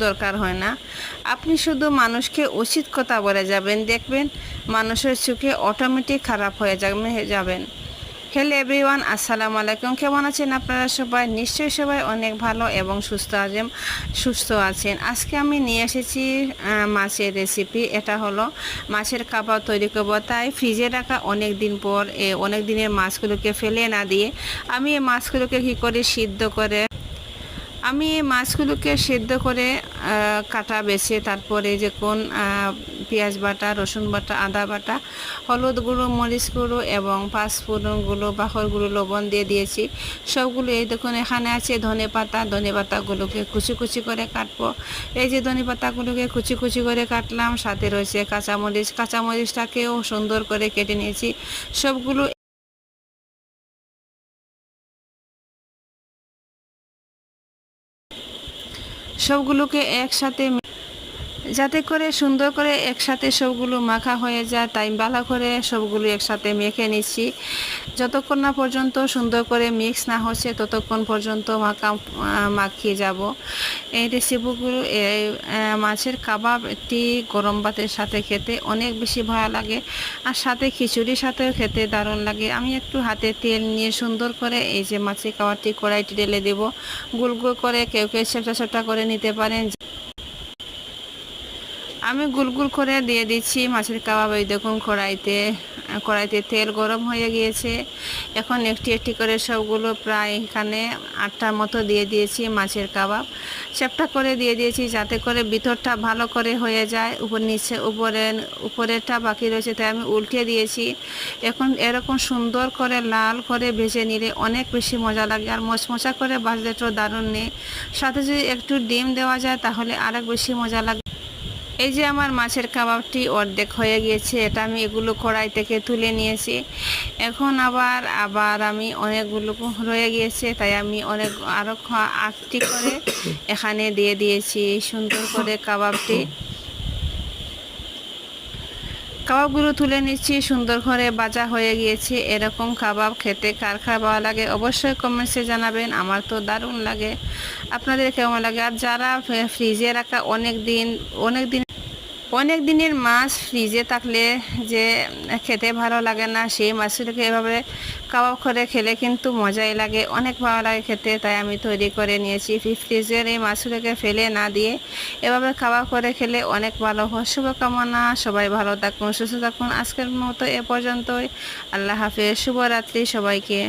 দরকার হয় না। আপনি শুধু মানুষকে উচিত কথা বলে যাবেন, দেখবেন মানুষের চোখে অটোমেটিক খারাপ হয়ে যাবেন। হ্যালো এভরিওয়ান, আসসালামু আলাইকুম। কেমন আছেন আপনারা সবাই? নিশ্চয়ই সবাই অনেক ভালো এবং সুস্থ আছেন। আজকে আমি নিয়ে এসেছি মাছের রেসিপি। এটা হলো মাছের কাবাব তৈরি করব। তাই ফ্রিজে রাখা অনেক দিন পর অনেক দিনের মাছগুলোকে ফেলে না দিয়ে আমি এই মাছগুলোকে কী করে আমি এই মাছগুলোকে সেদ্ধ করে কাটা বেছে তারপরে যে কোন পেঁয়াজ বাটা, রসুন বাটা, আদা বাটা, হলুদ গুঁড়ো, মরিচ গুঁড়ো এবং পাঁচফোড়নগুলো, বাখরগুলো, লবণ দিয়ে দিয়েছি। সবগুলো এই দেখুন এখানে আছে ধনে পাতাগুলোকে কুচি কুচি করে কাটবো। এই যে ধনে পাতাগুলোকে কুচি কুচি করে কাটলাম, সাথে রয়েছে কাঁচামরিচটাকেও সুন্দর করে কেটে নিয়েছি। সবগুলোকে একসাথে যাতে করে সুন্দর করে একসাথে সবগুলো মাখা হয়ে যায়, তাই ভালো করে সবগুলো একসাথে মেখে নিচ্ছি। যতক্ষণ না পর্যন্ত সুন্দর করে মিক্স না হচ্ছে ততক্ষণ পর্যন্ত মাখিয়ে যাব। এই রেসিপিগুলো মাছের কাবাবটি গরম ভাতের সাথে খেতে অনেক বেশি ভালো লাগে, আর সাথে খিচুড়ির সাথেও খেতে দারুণ লাগে। আমি একটু হাতে তেল নিয়ে সুন্দর করে এই যে মাছের কাবাবটি কড়াইটি ঢেলে দেব। গোল গোল করে কেউ কেউ ছোটা করে নিতে পারেন। আমি গুলগুল করে দিয়ে দিচ্ছি মাছের কাবাব। এই দেখুন কড়াইতে তেল গরম হয়ে গিয়েছে। এখন একটি একটি করে সবগুলো প্রায় এখানে 8টার মতো দিয়ে দিয়েছি মাছের কাবাব। চ্যাপটা করে দিয়ে দিয়েছি যাতে করে ভিতরটা ভালো করে হয়ে যায়, উপরেরটা বাকি রয়েছে, তাই আমি উল্টে দিয়েছি। এখন এরকম সুন্দর করে লাল করে ভেজে নিলে অনেক বেশি মজা লাগে, আর মচমচা করে ভাজলে তো দারুণ নেই। সাথে যদি একটু ডিম দেওয়া যায় তাহলে আরেক বেশি মজা লাগে। এই যে আমার মাছের কাবাবটি অর্ধেক হয়ে গিয়েছে, এটা আমি এগুলো কড়াই থেকে তুলে নিয়েছি। এখন আবার আমি অনেকগুলো রয়ে গিয়েছে, তাই আমি আরও 8টি করে এখানে দিয়ে দিয়েছি। সুন্দর করে কাবাবগুলো তুলে নিচ্ছি। সুন্দর করে ভাজা হয়ে গিয়েছে। এরকম কাবাব খেতে কার কার ভালো লাগে অবশ্যই কমেন্টসে জানাবেন। আমার তো দারুণ লাগে, আপনাদের কেমন লাগে? আর যারা ফ্রিজে রাখা অনেক দিনের মাছ ফ্রিজে থাকলে যে খেতে ভালো লাগে না, সেই মাছগুলোকে এভাবে কাবাব করে খেলে কিন্তু মজাই লাগে, অনেক ভালো লাগে খেতে। তাই আমি তৈরি করে নিয়েছি। ফ্রিজের এই মাছগুলোকে ফেলে না দিয়ে এভাবে কাবাব করে খেলে অনেক ভালো হয়। শুভকামনা, সবাই ভালো থাকুন, সুস্থ থাকুন। আজকের মতো এ পর্যন্তই। আল্লাহ হাফেজ, শুভরাত্রি সবাইকে।